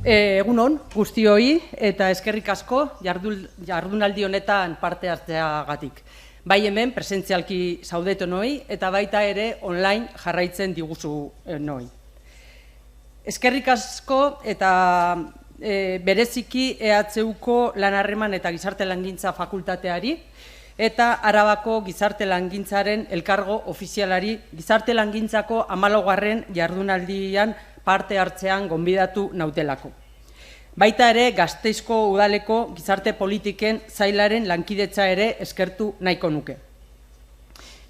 Egunon guztioi eta eskerrik asko jardunaldi honetan parte hartzeagatik. Bai hemen presentzialki zaudetenoi eta baita ere online jarraitzen diguzu noi. Eskerrik asko eta bereziki EHUko Lan-harreman eta Gizarte Langintza Fakultateari eta Arabako Gizarte Langintzaren elkargo ofizialari Gizarte Langintzako 14. jardunaldian parte hartzean gonbidatu nautelako. Baita ere Gasteizko udaleko gizarte politiken sailaren lankidetza ere eskertu nahiko nuke.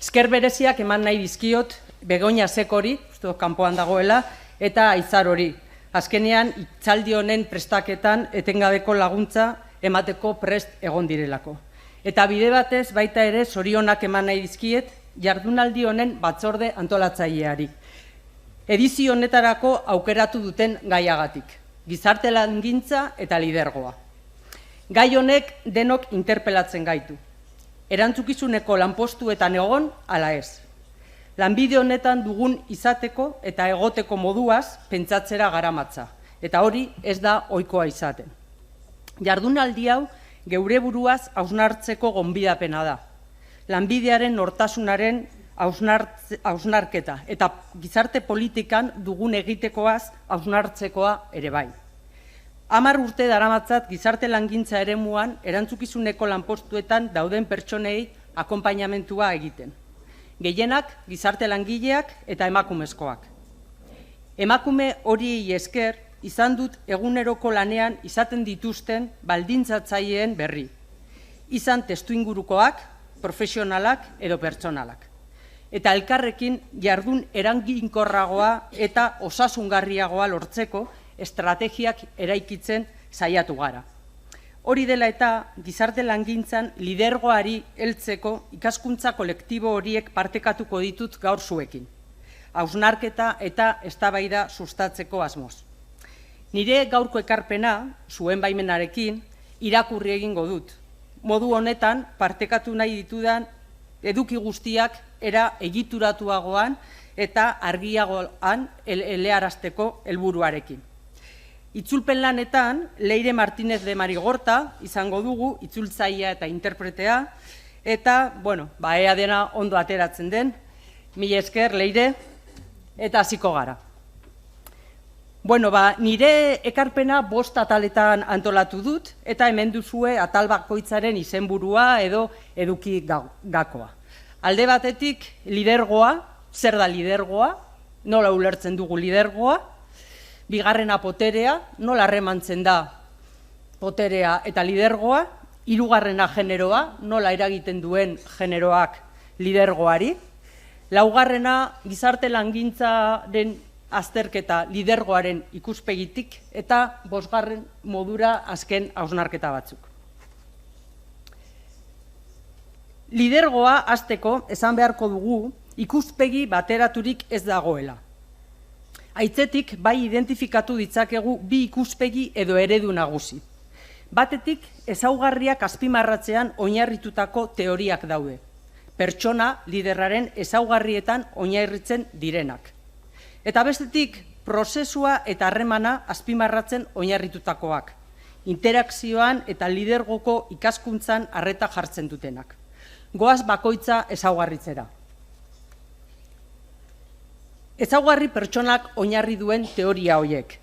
Esker bereziak eman nahi dizkiot Begoña Sekori, uste kanpoan dagoela, eta Aizar hori. Azkenean hitzaldi honen prestaketan etengabeko laguntza emateko prest egon direlako. Eta bide batez baita ere zorionak eman nahi dizkiet jardunaldi honen batzorde antolatzaileari. Edizio honetarako aukeratu duten gaiagatik, gizarte langintza eta lidergoa. Gai honek denok interpelatzen gaitu. Erantzukizuneko lanpostuetan egon ala ez. Lanbide honetan dugun izateko eta egoteko moduaz pentsatzera garamatza, eta hori ez da ohikoa izaten. Jardunaldi hau geure buruaz hausnartzeko gonbidapena da. Lanbidearen nortasunaren hausnarketa eta gizarte politikan dugun egitekoaz hausnartzekoa ere bai. 10 urte daramatzat gizarte langintza eremuan erantzukizuneko lanpostuetan dauden pertsonei akonpainamentua egiten. Gehienak gizarte langileak eta emakumezkoak. Emakume horiei esker izan dut eguneroko lanean izaten dituzten baldintzatzaileen berri. Izan testuingurukoak, profesionalak edo pertsonalak. Eta elkarrekin jardun eraginkorragoa eta osasungarriagoa lortzeko estrategiak eraikitzen saiatu gara. Hori dela eta gizarte langintzan lidergoari heltzeko ikaskuntza kolektibo horiek partekatuko ditut gaur zuekin. Hausnarketa eta eztabaida sustatzeko asmoz. Nire gaurko ekarpena, zuen baimenarekin, irakurri egingo dut. Modu honetan partekatu nahi ditudan eduki guztiak era egituratuagoan eta argiagoan elearazteko helburuarekin. Itzulpen lanetan, Leire Martínez de Marigorta izango dugu, itzultzailea eta interpretea, eta, ea dena ondo ateratzen den, mila esker, Leire, eta hasiko gara. Nire ekarpena 5 ataletan antolatu dut, eta hemen duzue atal bakoitzaren izenburua edo eduki gakoa. Alde batetik, lidergoa, zer da lidergoa, nola ulertzen dugu lidergoa, bigarrena poterea, nola harremantzen da poterea eta lidergoa, hirugarrena generoa, nola eragiten duen generoak lidergoari, laugarrena gizarte langintzaren azterketa lidergoaren ikuspegitik eta 5. modura azken hausnarketa batzuk. Lidergoa hasteko esan beharko dugu ikuspegi bateraturik ez dagoela. Aitzetik bai identifikatu ditzakegu bi ikuspegi edo eredu nagusi. Batetik ezaugarriak azpimarratzean oinarritutako teoriak daude. Pertsona liderraren ezaugarrietan oinarritzen direnak. Eta bestetik, prozesua eta harremana azpimarratzen oinarritutakoak, interakzioan eta lidergoko ikaskuntzan arreta jartzen dutenak. Goaz bakoitza ezaugarritzera. Ezaugarri pertsonak oinarri duen teoria horiek.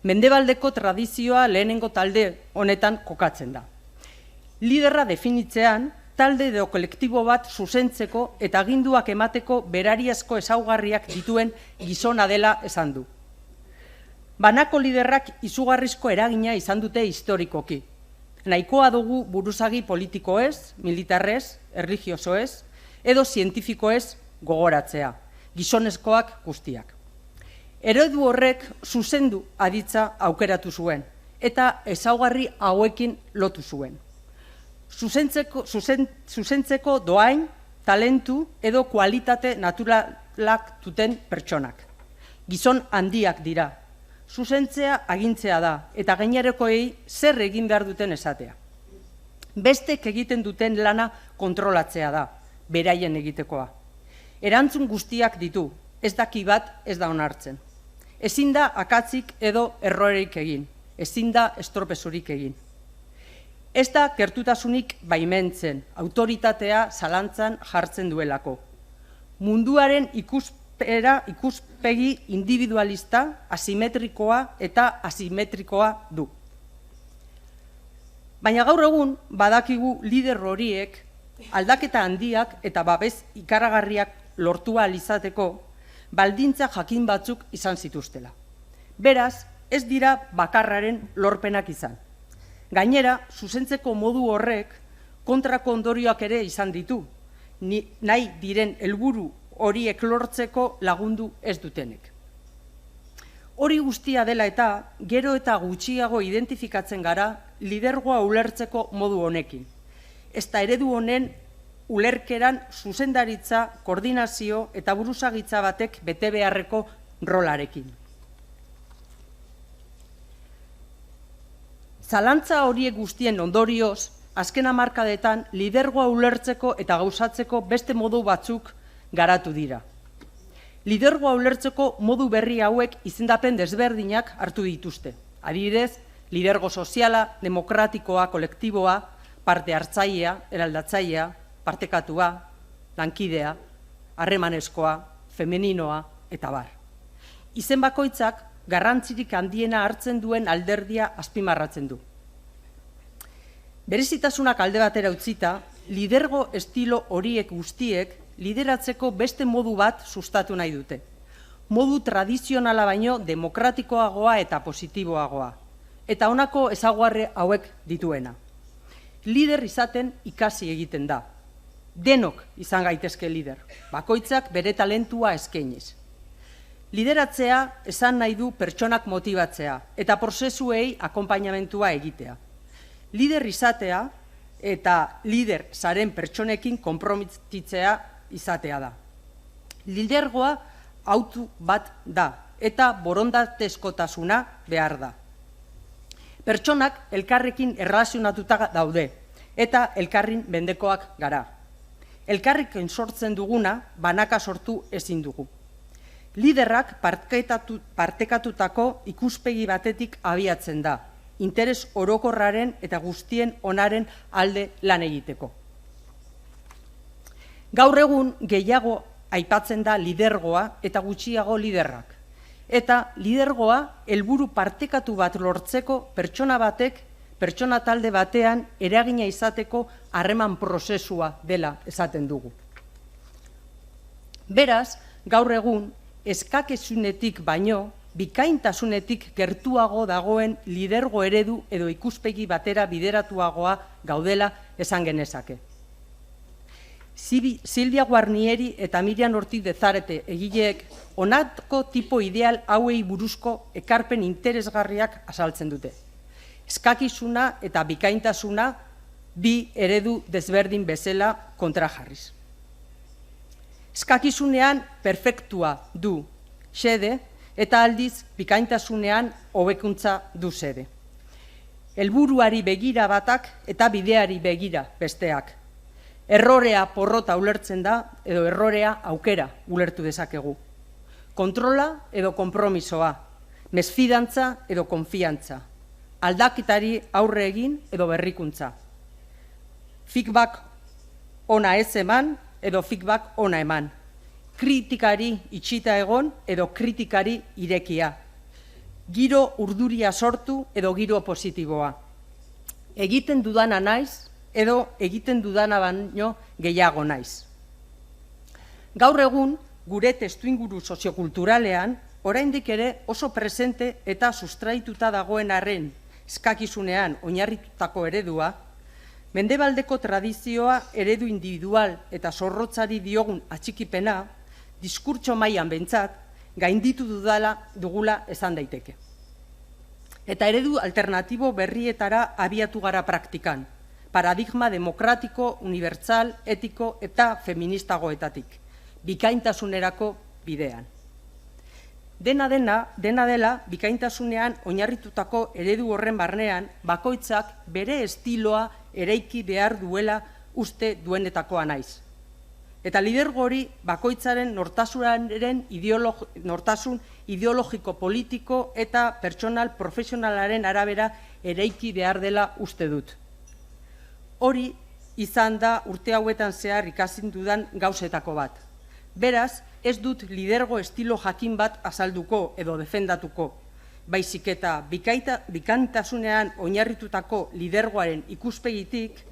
Mendebaldeko tradizioa lehenengo talde honetan kokatzen da. Liderra definitzean, talde edo kolektibo bat zuzentzeko eta aginduak emateko berariazko ezaugarriak dituen gizona dela esan du. Banako liderrak izugarrizko eragina izan dute historikoki. Nahikoa dugu buruzagi politikoez, militarrez, erlijiosoez, edo zientifikoez gogoratzea, gizonezkoak guztiak. Eredu horrek zuzendu aditza aukeratu zuen, eta ezaugarri hauekin lotu zuen. Zuzentzeko doain, talentu edo kualitate naturalak duten pertsonak. Gizon handiak dira. Zuzentzea agintzea da, eta gainerekoei zer egin behar duten esatea. Bestek egiten duten lana kontrolatzea da, beraien egitekoa. Erantzun guztiak ditu, ez daki bat ez da onartzen. Ezin da akatzik edo errorerik egin. ezin da estropezurik egin. Ez da gertutasunik baimentzen, autoritatea zalantzan jartzen duelako. Munduaren ikuspegi individualista, asimetrikoa eta asimetrikoa du. Baina gaur egun badakigu lider horiek aldaketa handiak eta babes ikaragarriak lortu ahal izateko baldintza jakin batzuk izan zituztela. Beraz, ez dira bakarraren lorpenak izan. Gainera, zuzentzeko modu horrek kontrako ondorioak ere izan ditu, nahi diren helburu horiek lortzeko lagundu ez dutenek. Hori guztia dela eta, gero eta gutxiago identifikatzen gara lidergoa ulertzeko modu honekin. Ezta eredu honen ulerkeran zuzendaritza, koordinazio eta buruzagitza batek bete beharreko rolarekin. Zalantza horiek guztien ondorioz, azken hamarkadetan lidergoa ulertzeko eta gauzatzeko beste modu batzuk garatu dira. Lidergoa ulertzeko modu berri hauek izendapen desberdinak hartu dituzte. Adibidez, lidergo soziala, demokratikoa, kolektiboa, parte hartzailea, eraldatzailea, partekatua, lankidea, harremanezkoa, femeninoa eta bar. Izen bakoitzak garrantzirik handiena hartzen duen alderdia azpimarratzen du. Berezitasunak alde batera utzita, lidergo estilo horiek guztiek lideratzeko beste modu bat sustatu nahi dute. Modu tradizionala baino demokratikoagoa eta positiboagoa. Eta honako ezaugarri hauek dituena. Lider izaten ikasi egiten da. Denok izan gaitezke lider, bakoitzak bere talentua eskainiz. Lideratzea esan nahi du pertsonak motibatzea eta prozesuei akonpainamentua egitea. Lider izatea eta lider zaren pertsonekin konprometitzea izatea da. Lidergoa hautu bat da eta borondatezkotasuna behar da. Pertsonak elkarrekin erlazionatuta daude eta elkarrin mendekoak gara. Elkarrekin sortzen duguna banaka sortu ezin dugu. Liderrak partekatutako ikuspegi batetik abiatzen da, interes orokorraren eta guztien onaren alde lan egiteko. Gaur egun gehiago aipatzen da lidergoa eta gutxiago liderrak. Eta lidergoa helburu partekatu bat lortzeko pertsona batek, pertsona talde batean eragina izateko harreman prozesua dela esaten dugu. Beraz, gaur egun eskakizunetik baino, bikaintasunetik gertuago dagoen lidergo eredu edo ikuspegi batera bideratuagoa gaudela esan genezake. Silvia Guarnieri eta Miriam Ortiz de Zarete egileek honako tipo ideal hauei buruzko ekarpen interesgarriak azaltzen dute. Eskakizuna eta bikaintasuna bi eredu desberdin bezala kontrajarriz. Eskakizunean perfektua du xede eta aldiz bikaintasunean hobekuntza du xede. Helburuari begira batak eta bideari begira besteak. Errorea porrota ulertzen da edo errorea aukera ulertu dezakegu. Kontrola edo konpromisoa, mesfidantza edo konfiantza, aldaketari aurre egin edo berrikuntza. Feedback ona ez eman edo feedback ona eman. Kritikari itxita egon edo kritikari irekia. Giro urduria sortu edo giro positiboa. Egiten dudana naiz edo egiten dudana baino gehiago naiz. Gaur egun, gure testuinguru soziokulturalean, oraindik ere oso presente eta sustraituta dagoen arren eskakizunean oinarritutako eredua, mendebaldeko tradizioa eredu individual eta zorrotzari diogun atxikipena, diskurtso mailan behintzat, gainditu dugula esan daiteke. Eta eredu alternatibo berrietara abiatu gara praktikan, paradigma demokratiko, unibertsal, etiko eta feministagoetatik, bikaintasunerako bidean. Dena dela, bikaintasunean oinarritutako eredu horren barnean, bakoitzak bere estiloa eraiki behar duela uste duenetakoa naiz. Eta lidergo hori bakoitzaren nortasun ideologiko, politiko eta pertsonal profesionalaren arabera eraiki behar dela uste dut. Hori izan da urte hauetan zehar ikasin dudan gauzetako bat. Beraz, ez dut lidergo estilo jakin bat azalduko edo defendatuko, baizik eta bikaintasunean oinarritutako lidergoaren ikuspegitik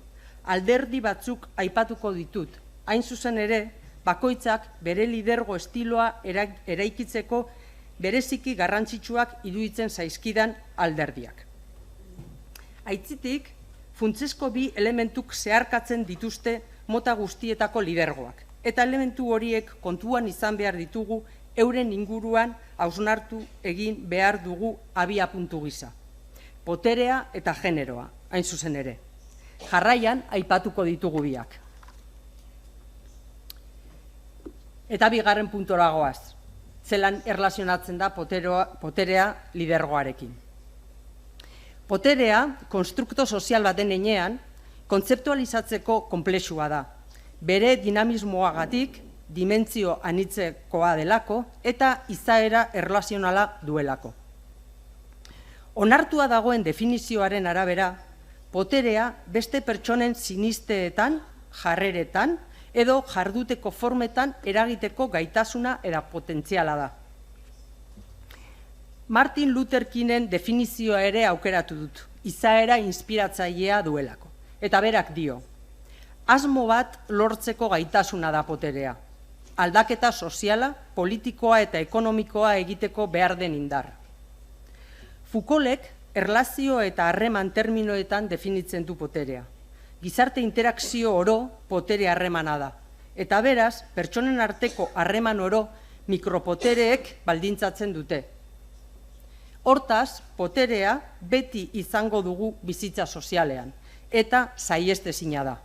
alderdi batzuk aipatuko ditut. Hain zuzen ere, bakoitzak bere lidergo estiloa eraikitzeko bereziki garrantzitsuak iruditzen zaizkidan alderdiak. Aitzitik, funtsezko bi elementuk zeharkatzen dituzte mota guztietako lidergoak, eta elementu horiek kontuan izan behar ditugu euren inguruan hausnartu egin behar dugu abiapuntu gisa. Poterea eta generoa, hain zuzen ere. Jarraian aipatuko ditugu biak. Eta bigarren puntora goaz, zelan erlazionatzen da poterea lidergoarekin. Poterea, konstrukto sozial baten heinean, kontzeptualizatzeko konplexua da. Bere dinamismoagatik, dimentsio anitzekoa delako eta izaera erlazionala duelako. Onartua dagoen definizioaren arabera, poterea beste pertsonen sinisteetan, jarreretan edo jarduteko formetan eragiteko gaitasuna eta potentziala da. Martin Luther Kingen definizioa ere aukeratu dut, izaera inspiratzailea duelako. Eta berak dio, asmo bat lortzeko gaitasuna da poterea, aldaketa soziala, politikoa eta ekonomikoa egiteko behar den indar. Foucaultek erlazio eta harreman terminoetan definitzen du poterea. Gizarte interakzio oro potere harremana da, eta beraz, pertsonen arteko harreman oro mikropotereek baldintzatzen dute. Hortaz, poterea beti izango dugu bizitza sozialean, eta sahiestezina da.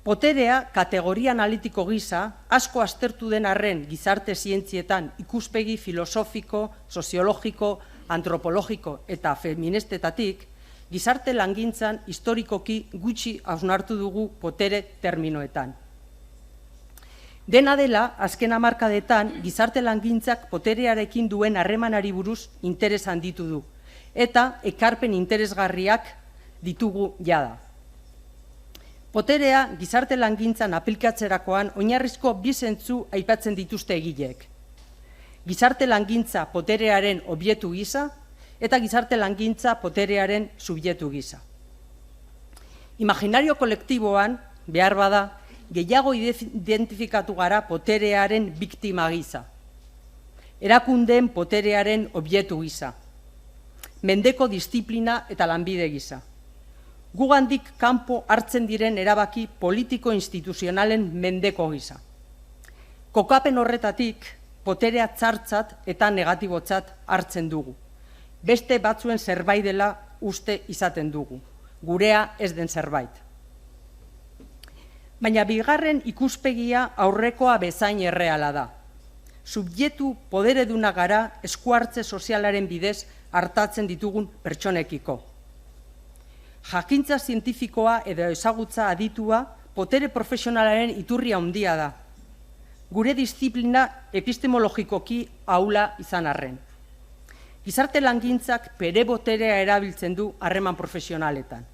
Poterea kategoria analitiko gisa asko aztertu den arren gizarte zientzietan ikuspegi filosofiko, soziologiko, antropologiko eta feministetatik, gizarte langintzan historikoki gutxi hausnartu dugu potere terminoetan. Dena dela, azken hamarkadetan, gizarte langintzak poterearekin duen harremanari buruz interes handitu du, eta ekarpen interesgarriak ditugu jada. Poterea gizarte langintzan aplikatzerakoan oinarrizko bi zentzu aipatzen dituzte egileek. Gizarte langintza poterearen objektu gisa eta gizarte langintza poterearen subjektu gisa. Imaginario kolektiboan, behar bada, gehiago identifikatu gara poterearen biktima gisa. Erakundeen poterearen objektu gisa. Mendeko disiplina eta lanbide gisa. Gugandik kanpo hartzen diren erabaki politiko-instituzionalen mendeko gisa. Kokapen horretatik, poterea txartzat eta negatibotzat hartzen dugu. Beste batzuen zerbait dela uste izaten dugu. Gurea ez den zerbait. Baina bigarren ikuspegia aurrekoa bezain erreala da. Subjektu podereduna gara eskuhartze sozialaren bidez hartatzen ditugun pertsonekiko. Jakintza zientifikoa edo ezagutza aditua potere profesionalaren iturria handia da. Gure disiplina epistemologikoki ahula izan arren. Gizarte langintzak bere boterea erabiltzen du harreman profesionaletan.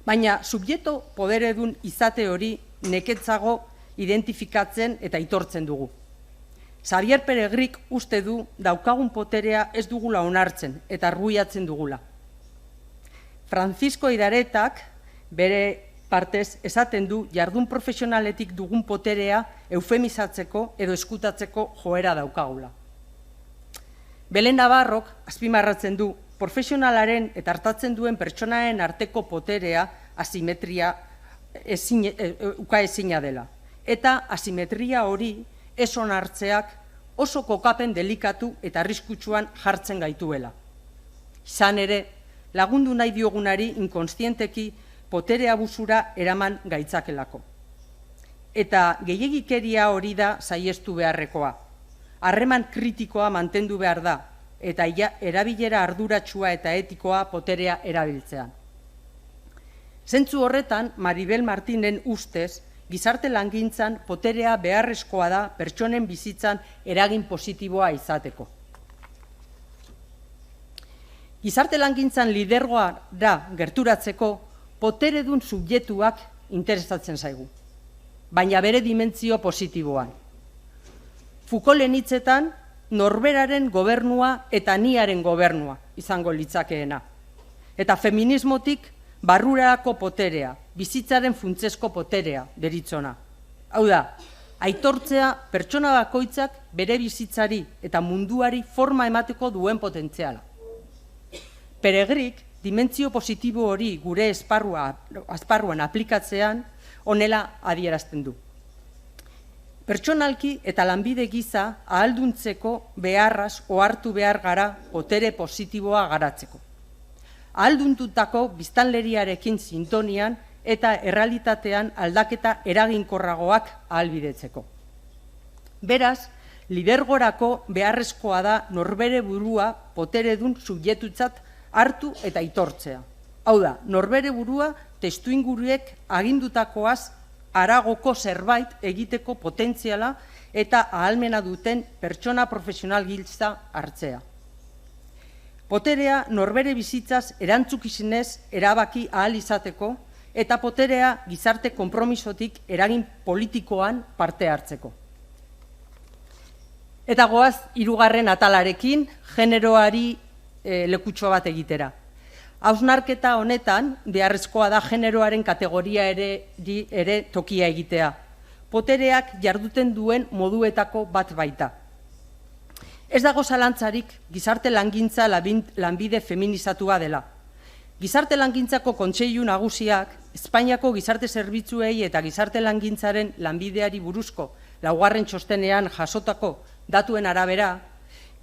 Baina subjektu poderedun izate hori neketzago identifikatzen eta aitortzen dugu. Xavier Peregrik uste du daukagun poterea ez dugula onartzen eta arbuiatzen dugula. Francisco Idaretak bere partez esaten du jardun profesionaletik dugun poterea eufemizatzeko edo eskutatzeko joera daukagula. Belen Navarrok azpimarratzen du profesionalaren eta hartatzen duen pertsonaren arteko poterea asimetria ukaezina dela. Eta asimetria hori ez onartzeak oso kokapen delikatu eta arriskutsuan jartzen gaituela. Izan ere, lagundu nahi diogunari inkonstienteki potere abusura eraman gaitzakelako. Eta gehiegikeria hori da saihestu beharrekoa. Harreman kritikoa mantendu behar da, eta erabilera arduratsua eta etikoa poterea erabiltzean. Zentzu horretan, Maribel Martinen ustez, gizarte langintzan poterea beharrezkoa da pertsonen bizitzan eragin positiboa izateko. Gizarte langintzan lidergoara gerturatzeko poteredun subjektuak interesatzen zaigu, baina bere dimentsio positiboan. Foucaulten hitzetan, norberaren gobernua eta niaren gobernua izango litzakeena. Eta feminismotik barrurako poterea, bizitzaren funtsezko poterea deritzona. Hau da, aitortzea pertsona bakoitzak bere bizitzari eta munduari forma emateko duen potentziala. Peregrik, dimentsio positibo hori gure esparruan aplikatzean honela adierazten du. Pertsonalki eta lanbide giza ahalduntzeko beharraz ohartu behar gara potere positiboa garatzeko. Ahalduntutako biztanleriarekin sintonian eta errealitatean aldaketa eraginkorragoak ahalbidetzeko. Beraz, lidergorako beharrezkoa da norbere burua poteredun subjektutzat hartu eta aitortzea. Hau da, norbere burua testuinguruek agindutakoaz haragoko zerbait egiteko potentziala eta ahalmena duten pertsona profesional giltza hartzea. Poterea norbere bizitzaz erantzukizunez erabaki ahal izateko eta poterea gizarte konpromisotik eragin politikoan parte hartzeko. Eta goaz, hirugarren atalarekin generoari lekutxo bat egitera. Hausnarketa honetan, beharrezkoa da generoaren kategoria ere tokia egitea. Potereak jarduten duen moduetako bat baita. Ez dago zalantzarik gizarte langintza lanbide feminizatua dela. Gizarte langintzako kontseilu nagusiak, Espainiako gizarte zerbitzuei eta gizarte langintzaren lanbideari buruzko laugarren txostenean jasotako datuen arabera,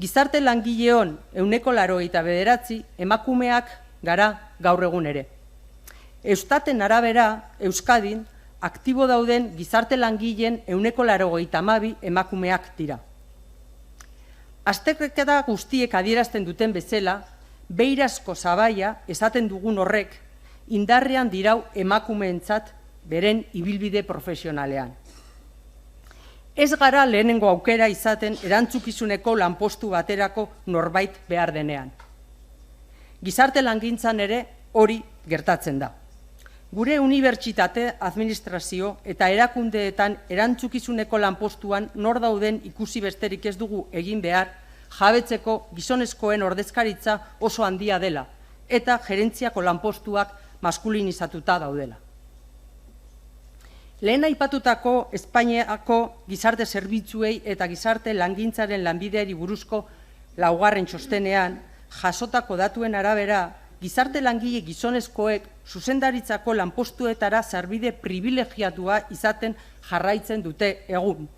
gizarte langileon 89% emakumeak gara gaur egun ere. Eustaten arabera, Euskadin, aktibo dauden gizarte langileen 82% emakumeak dira. Azterketa guztiek adierazten duten bezala, beirazko zabaia esaten dugun horrek indarrean dirau emakumeentzat beren ibilbide profesionalean. Ez gara lehenengo aukera izaten erantzukizuneko lanpostu baterako norbait behar denean. Gizarte langintzan ere hori gertatzen da. Gure unibertsitate, administrazio eta erakundeetan erantzukizuneko lanpostuan nor dauden ikusi besterik ez dugu egin behar, jabetzeko gizonezkoen ordezkaritza oso handia dela eta gerentziako lanpostuak maskulinizatuta daudela. Lehen aipatutako Espainiako gizarte zerbitzuei eta gizarte langintzaren lanbideari buruzko laugarren txostenean jasotako datuen arabera, gizarte langile gizonezkoek zuzendaritzako lanpostuetara sarbide privilegiatua izaten jarraitzen dute egun.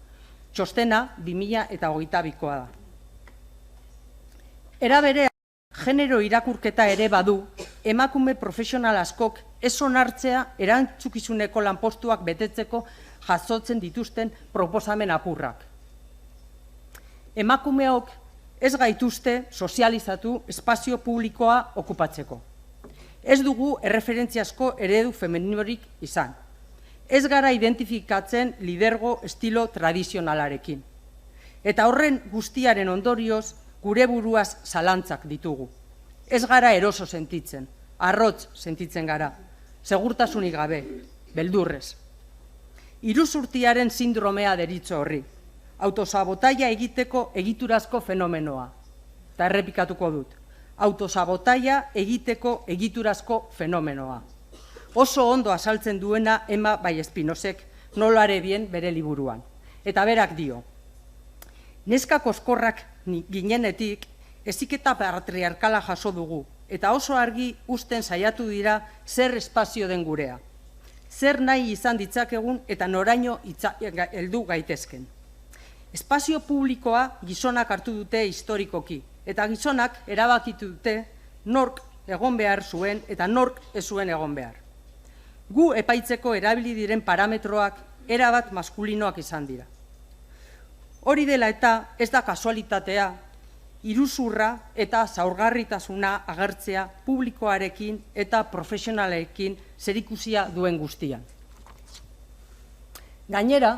Txostena 2022koa da. Era berean, genero irakurketa ere badu, emakume profesional askok ez onartzea erantzukizuneko lanpostuak betetzeko jasotzen dituzten proposamen apurrak. Emakumeok ez gaituzte sozializatu espazio publikoa okupatzeko. Ez dugu erreferentziazko eredu femeninorik izan. Ez gara identifikatzen lidergo estilo tradizionalarekin. Eta horren guztiaren ondorioz gure buruaz zalantzak ditugu. Ez gara eroso sentitzen, arrotz sentitzen gara, segurtasunik gabe, beldurrez. Iruzurtiaren sindromea deritzo horri. Autosabotaia egiteko egiturazko fenomenoa. Eta errepikatuko dut. Autosabotaia egiteko egiturazko fenomenoa. Oso ondo azaltzen duena Emma Vallespinozek nolare bien bere liburuan. Eta berak dio, neska koskorrak ginenetik heziketa patriarkala jaso dugu, eta oso argi uzten saiatu dira zer espazio den gurea. Zer nahi izan ditzakegun eta noraino heldu gaitezken. Espazio publikoa gizonak hartu dute historikoki, eta gizonak erabakitu dute nork egon behar zuen eta nork ez zuen egon behar. Gu epaitzeko erabili diren parametroak erabat maskulinoak izan dira. Hori dela eta ez da kasualitatea, iruzurra eta zaurgarritasuna agertzea publikoarekin eta profesionalekin zerikusia duen guztian. Gainera,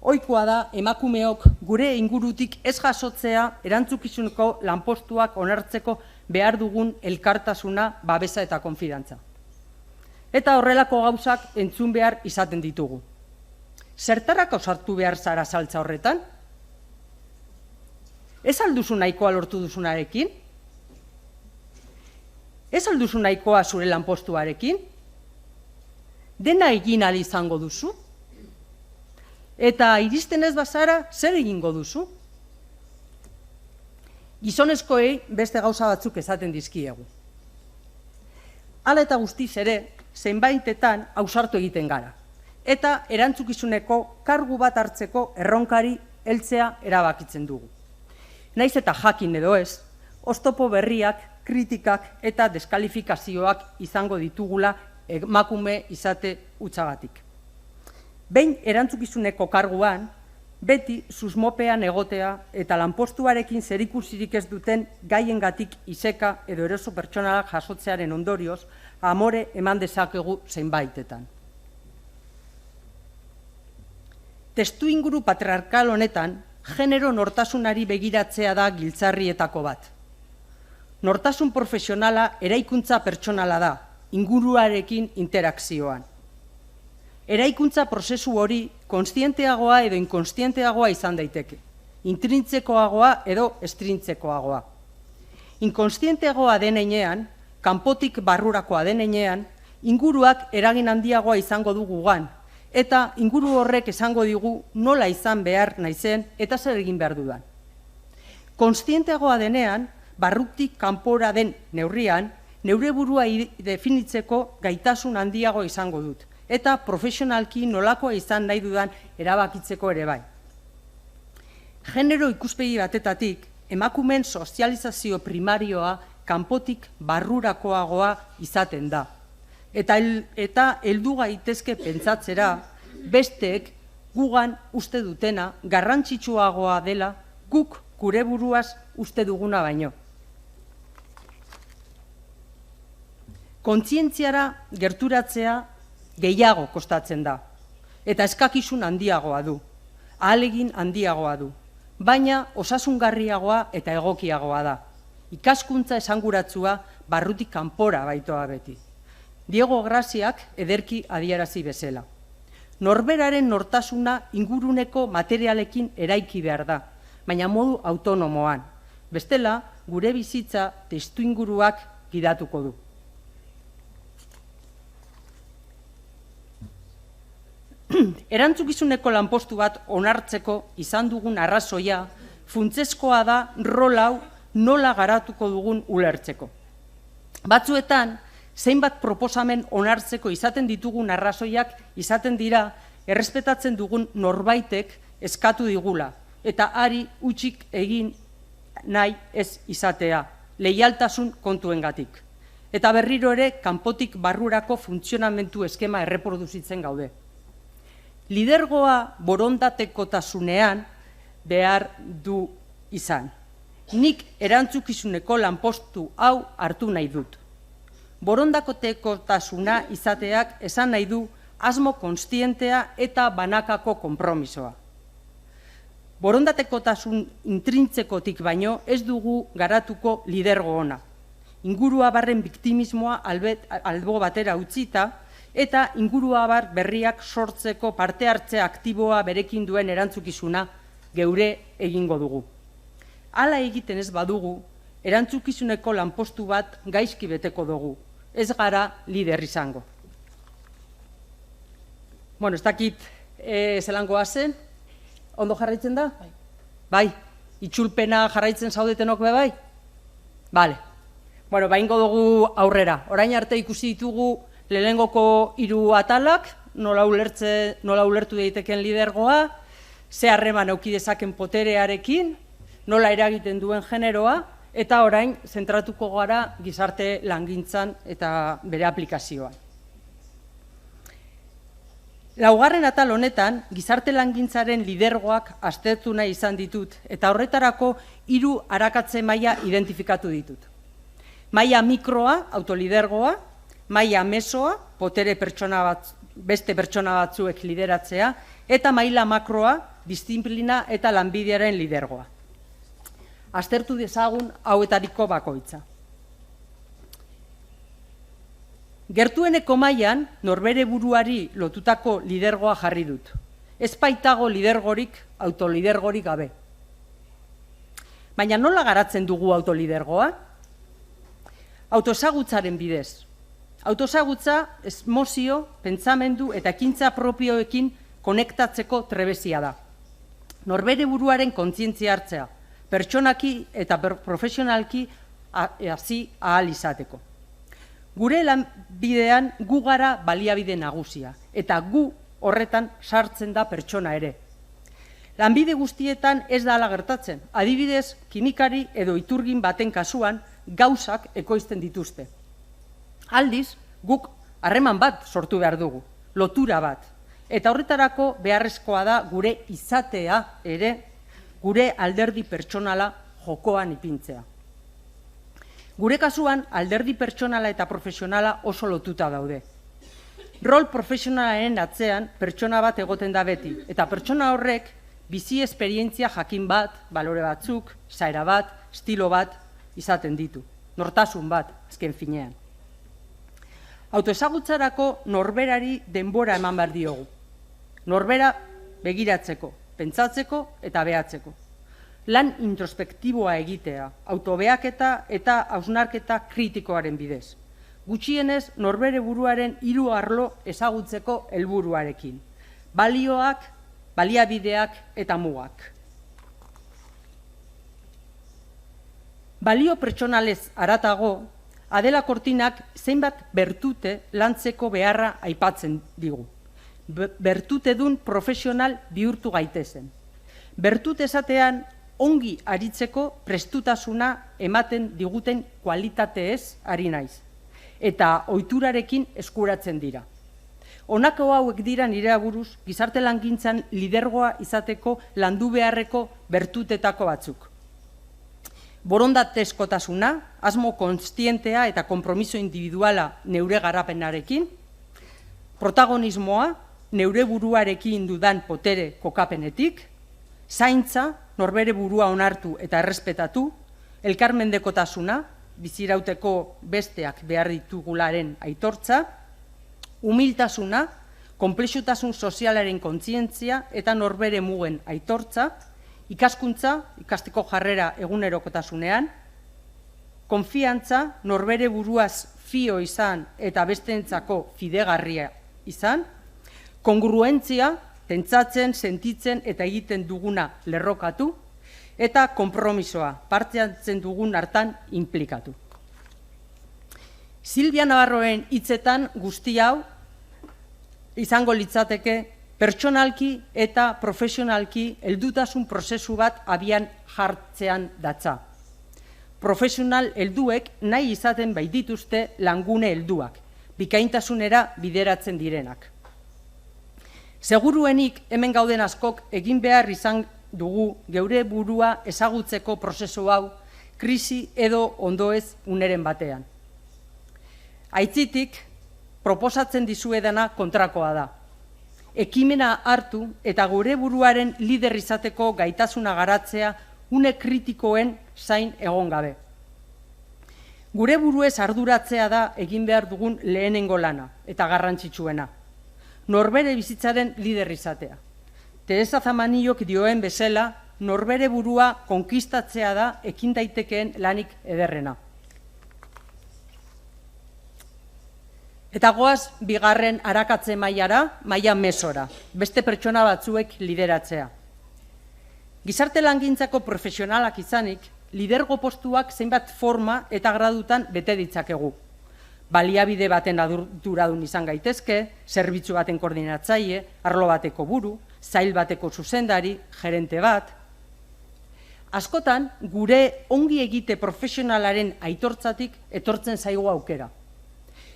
ohikoa da emakumeok gure ingurutik ez jasotzea erantzukizuneko lanpostuak onartzeko behar dugun elkartasuna, babesa eta konfidantza. Eta horrelako gauzak entzun behar izaten ditugu. Zertarako sartu behar zara saltza horretan? Ez alduzu nahikoa lortu duzunarekin? Ez alduzu nahikoa zure lanpostuarekin? Dena egin ahal izango duzu? Eta iristen ez bazara, zer egingo duzu? Gizonezkoei beste gauza batzuk esaten dizkiegu. Hala eta guztiz ere, zenbaitetan ausartu egiten gara. Eta erantzukizuneko kargu bat hartzeko erronkari heltzea erabakitzen dugu. Naiz eta jakin edo ez, oztopo berriak, kritikak eta deskalifikazioak izango ditugula emakume izate hutsagatik. Behin erantzukizuneko karguan, beti susmopean egotea eta lanpostuarekin zerikusirik ez duten gaiengatik iseka edo eroso pertsonalak jasotzearen ondorioz, amore eman dezakegu zenbaitetan. Testuinguru patriarkal honetan, genero nortasunari begiratzea da giltzarrietako bat. Nortasun profesionala eraikuntza pertsonala da, inguruarekin interakzioan. Eraikuntza prozesu hori kontzienteagoa edo inkontzienteagoa izan daiteke, intrintzekoagoa edo estrintzekoagoa. Inkontzienteagoa den heinean, kanpotik barrurakoa den heinean, inguruak eragin handiagoa izango du gugan, eta inguru horrek esango digu nola izan behar naizen eta zer egin behar dudan. Kontzienteagoa denean, barrutik kanpora den neurrian, neure burua definitzeko gaitasun handiago izango dut, eta profesionalki nolakoa izan nahi dudan erabakitzeko ere bai. Genero ikuspegi batetatik, emakumeen sozializazio primarioa kanpotik barrurakoagoa izaten da. Eta heldu gaitezke pentsatzera, besteek gugan uste dutena garrantzitsuagoa dela guk gure buruaz uste duguna baino. Kontzientziara gerturatzea gehiago kostatzen da, eta eskakizun handiagoa du, ahalegin handiagoa du, baina osasungarriagoa eta egokiagoa da. Ikaskuntza esanguratsua barrutik kanpora baitoa beti. Diego Graziak ederki adierazi bezala. Norberaren nortasuna inguruneko materialekin eraiki behar da, baina modu autonomoan. Bestela, gure bizitza testuinguruak gidatuko du. Erantzukizuneko lanpostu bat onartzeko izan dugun arrazoia, funtsezkoa da rol hau nola garatuko dugun ulertzeko. Batzuetan, zeinbat proposamen onartzeko izaten ditugun arrazoiak izaten dira errespetatzen dugun norbaitek eskatu digula, eta hari hutsik egin nahi ez izatea, leialtasun kontuengatik. Eta berriro ere, kanpotik barrurako funtzionamentu eskema erreproduzitzen gaude. Lidergoa borondatekotasunean behar du izan. Nik erantzukizuneko lanpostu hau hartu nahi dut. Borondatekotasuna izateak esan nahi du asmo kontzientea eta banakako konpromisoa. Borondatekotasun intrintzekotik baino ez dugu garatuko lidergo ona. Ingurua barren biktimismoa albo batera utzita, eta inguruabar berriak sortzeko parte hartze aktiboa berekin duen erantzukizuna geure egingo dugu. Hala egiten ez badugu, erantzukizuneko lanpostu bat gaizki beteko dugu, ez gara lider izango. Bueno, ez dakit zelangoa zen, ondo jarraitzen da? Bai, itxulpena jarraitzen zaudetenok be bai? Bale, bueno, baingo dugu aurrera. Orain arte ikusi ditugu lehenengoko 3 atalak, nola ulertu daiteken lidergoa, ze harreman eduki dezaken poterearekin, nola eragiten duen generoa, eta orain zentratuko gara gizarte langintzan eta bere aplikazioan. Laugarren atal honetan, gizarte langintzaren lidergoak aztertu nahi izan ditut, eta horretarako 3 arakatze maila identifikatu ditut. Maila mikroa, autolidergoa, maila mesoa, beste pertsona batzuek lideratzea, eta maila makroa, disiplina eta lanbidearen lidergoa. Aztertu dezagun hauetariko bakoitza. Gertueneko mailan norbere buruari lotutako lidergoa jarri dut. Ez baitago lidergorik, autolidergorik gabe. Baina nola garatzen dugu autolidergoa? Autoezagutzaren bidez. Autoezagutza emozio, pentsamendu eta ekintza propioekin konektatzeko trebezia da. Norbere buruaren kontzientzia hartzea, pertsonaki eta profesionalki hasi ahal izateko. Gure lanbidean gu gara baliabide nagusia, eta gu horretan sartzen da pertsona ere. Lanbide guztietan ez da hala gertatzen, adibidez, kimikari edo iturgin baten kasuan gauzak ekoizten dituzte. Aldiz, guk harreman bat sortu behar dugu, lotura bat, eta horretarako beharrezkoa da gure izatea ere, gure alderdi pertsonala jokoan ipintzea. Gure kasuan, alderdi pertsonala eta profesionala oso lotuta daude. Rol profesionalaren atzean pertsona bat egoten da beti, eta pertsona horrek bizi esperientzia jakin bat, balore batzuk, zaera bat, estilo bat izaten ditu, nortasun bat, azken finean. Autoezagutzarako norberari denbora eman behar diogu. Norbera begiratzeko, pentsatzeko eta behatzeko. Lan introspektiboa egitea, autobeaketa eta hausnarketa kritikoaren bidez. Gutxienez, norbere buruaren 3 arlo ezagutzeko helburuarekin. Balioak, baliabideak eta mugak. Balio pertsonalez haratago, Adela Kortinak zeinbat bertute lantzeko beharra aipatzen digu. Bertutedun profesional bihurtu gaitezen. Bertute esatean, ongi aritzeko prestutasuna ematen diguten kualitateez ari naiz, eta ohiturarekin eskuratzen dira. Honako hauek dira nire aburuz gizarte langintzan lidergoa izateko landu beharreko bertutetako batzuk. Borondatezkotasuna, asmo kontzientea eta konpromiso individuala neure garapenarekin, protagonismoa, neure buruarekin dudan potere kokapenetik, zaintza, norbere burua onartu eta errespetatu, elkarmendekotasuna, bizirauteko besteak behar ditugularen aitortza, humiltasuna, konplexutasun sozialaren kontzientzia eta norbere mugen aitortza, ikaskuntza, ikasteko jarrera egunerokotasunean, konfiantza, norbere buruaz fio izan eta besteentzako fidegarria izan, kongruentzia, pentsatzen, sentitzen eta egiten duguna lerrokatu, eta konpromisoa, parte hartzen dugun hartan inplikatu. Silvia Navarroen hitzetan guzti hau izango litzateke pertsonalki eta profesionalki heldutasun prozesu bat abian jartzean datza. Profesional helduek nahi izaten baitituzte langune helduak, bikaintasunera bideratzen direnak. Seguruenik hemen gauden askok egin behar izan dugu geure burua ezagutzeko prozesu hau krisi edo ondoez uneren batean. Aitzitik, proposatzen dizuedana kontrakoa da. Ekimena hartu eta gure buruaren lider izateko gaitasuna garatzea une kritikoen zain egon gabe. Gure buruez arduratzea da egin behar dugun lehenengo lana eta garrantzitsuena. Norbere bizitzaren lider izatea. Teresa Zamanillok dioen bezala, norbere burua konkistatzea da ekin daitekeen lanik ederrena. Eta goaz, bigarren arakatze mailara, maila mesora, beste pertsona batzuek lideratzea. Gizarte langintzako profesionalak izanik, lidergo postuak zenbat forma eta gradutan bete ditzakegu. Baliabide baten arduradun izan gaitezke, zerbitzu baten koordinatzaile, arlo bateko buru, sail bateko zuzendari, gerente bat. Askotan, gure ongi egite profesionalaren aitortzatik etortzen zaigu aukera.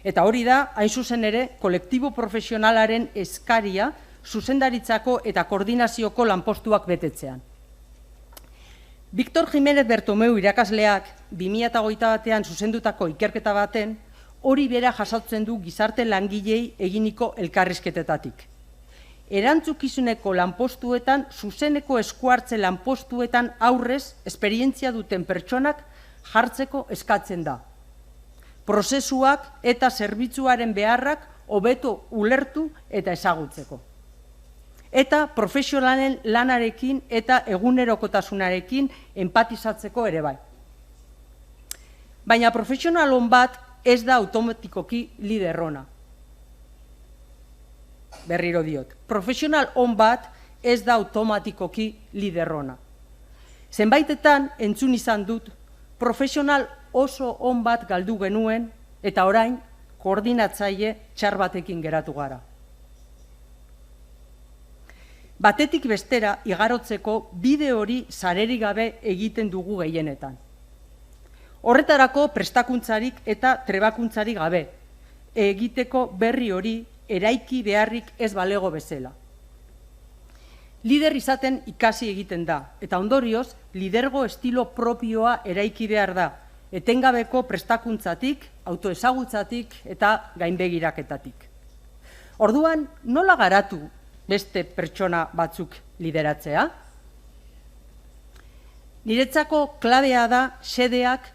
Eta hori da, hain zuzen ere, kolektibo profesionalaren eskaria zuzendaritzako eta koordinazioko lanpostuak betetzean. Victor Jiménez Bertomeu irakasleak 2008 batean zuzendutako ikerketa baten hori bera jasotzen du gizarte langilei eginiko elkarrizketetatik. Erantzukizuneko lanpostuetan, zuzeneko eskuartze lanpostuetan aurrez esperientzia duten pertsonak jartzeko eskatzen da. Prozesuak eta zerbitzuaren beharrak hobeto ulertu eta ezagutzeko. Eta profesionalen lanarekin eta egunerokotasunarekin enpatizatzeko ere bai. Baina profesional on bat ez da automatikoki lider ona. Berriro diot, profesional on bat ez da automatikoki lider ona. Zenbaitetan entzun izan dut, profesional oso on bat galdu genuen eta orain koordinatzaile txar batekin geratu gara. Batetik bestera igarotzeko bide hori sarerik gabe egiten dugu gehienetan. Horretarako prestakuntzarik eta trebakuntzarik gabe, egiteko berri hori eraiki beharrik ez balego bezala. Lider izaten ikasi egiten da, eta ondorioz, lidergo estilo propioa eraiki behar da, etengabeko prestakuntzatik, autoezagutzatik eta gainbegiraketatik. Orduan, nola garatu beste pertsona batzuk lideratzea? Niretzako klabea da xedeak,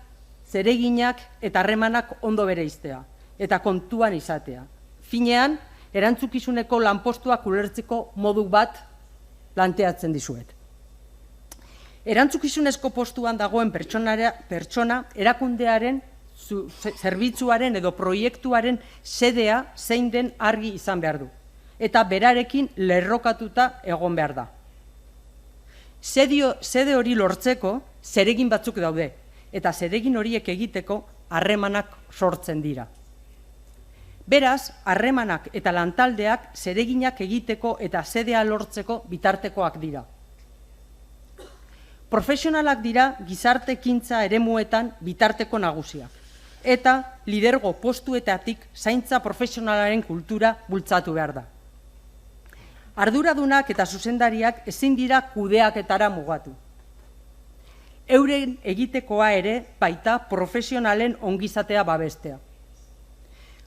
zereginak eta harremanak ondo bereiztea, eta kontuan izatea. Finean, erantzukizuneko lanpostuak ulertzeko modu bat planteatzen dizuet. Erantzukizunezko postuan dagoen pertsona erakundearen, zerbitzuaren edo proiektuaren xedea zein den argi izan behar du. Eta berarekin lerrokatuta egon behar da. Zede hori lortzeko zeregin batzuk daude, eta zeregin horiek egiteko harremanak sortzen dira. Beraz, harremanak eta lantaldeak zereginak egiteko eta zedea lortzeko bitartekoak dira. Profesionalak dira gizarte ekintza eremuetan bitarteko nagusiak, eta lidergo postuetatik zaintza profesionalaren kultura bultzatu behar da. Arduradunak eta zuzendariak ezin dira kudeaketara mugatu. Euren egitekoa ere baita profesionalen ongizatea babestea.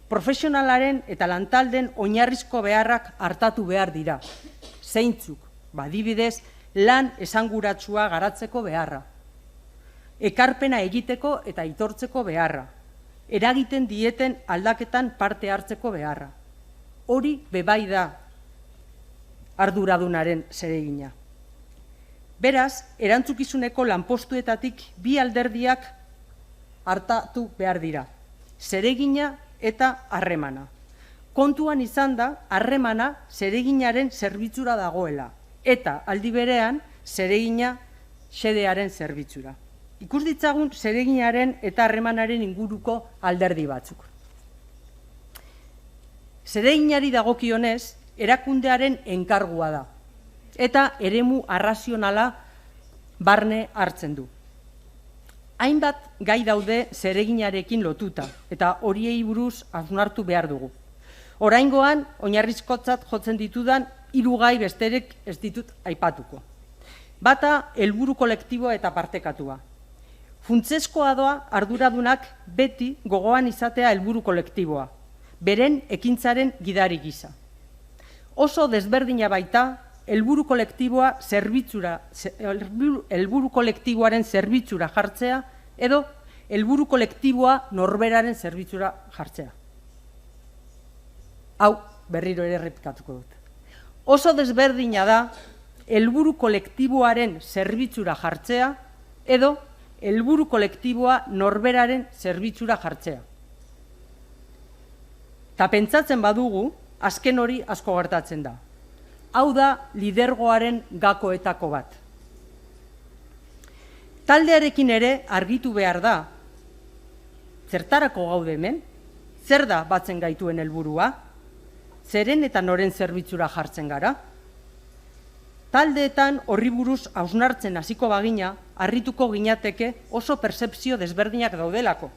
Profesionalaren eta lantalden oinarrizko beharrak hartatu behar dira. Zeintzuk, adibidez, lan esanguratsua garatzeko beharra. Ekarpena egiteko eta aitortzeko beharra. Eragiten dieten aldaketan parte hartzeko beharra. Hori bebai da arduradunaren zeregina. Beraz, erantzukizuneko lanpostuetatik bi alderdiak hartatu behar dira. Zeregina eta harremana. Kontuan izan da, harremana zereginaren zerbitzura dagoela, eta aldi berean zeregina xedearen zerbitzura. Ikus ditzagun zereginaren eta harremanaren inguruko alderdi batzuk. Zereginari dagokionez, erakundearen enkargua da, eta eremu arrazionala barne hartzen du. Hainbat gai daude zereginarekin lotuta, eta horiei buruz hausnartu behar dugu. Oraingoan, oinarrizkotzat jotzen ditudan 3 gai besterik ez ditut aipatuko. Bata, helburu kolektiboa eta partekatua. Funtsezkoa doa arduradunak beti gogoan izatea helburu kolektiboa, beren ekintzaren gidari gisa. Oso desberdina baita, helburu kolektiboaren zerbitzura jartzea edo helburu kolektiboa norberaren zerbitzura jartzea. Hau, berriro ere errepikatuko dut. Oso desberdina da helburu kolektiboaren zerbitzura jartzea edo helburu kolektiboa norberaren zerbitzura jartzea. Ta pentsatzen badugu, azken hori asko gertatzen da. Hau da lidergoaren gakoetako bat. Taldearekin ere argitu behar da, zertarako gaude hemen, zer da batzen gaituen helburua, zeren eta noren zerbitzura jartzen gara. Taldeetan horri buruz hausnartzen hasiko bagina, harrituko ginateke oso pertzepzio desberdinak daudelako.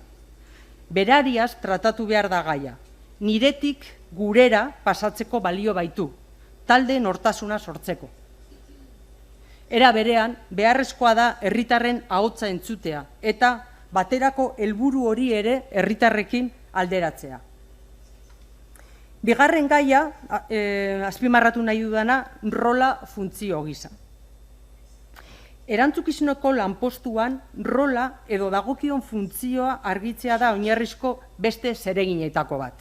Berariaz tratatu behar da gaia. Niretik gurera pasatzeko balio baitu, talde nortasuna sortzeko. Era berean, beharrezkoa da herritarren ahotsa entzutea eta baterako helburu hori ere herritarrekin alderatzea. Bigarren gaia, azpimarratu nahi dudana, rola funtzio gisa. Erantzukizuneko lanpostuan rola edo dagokion funtzioa argitzea da oinarrizko beste zereginetako bat.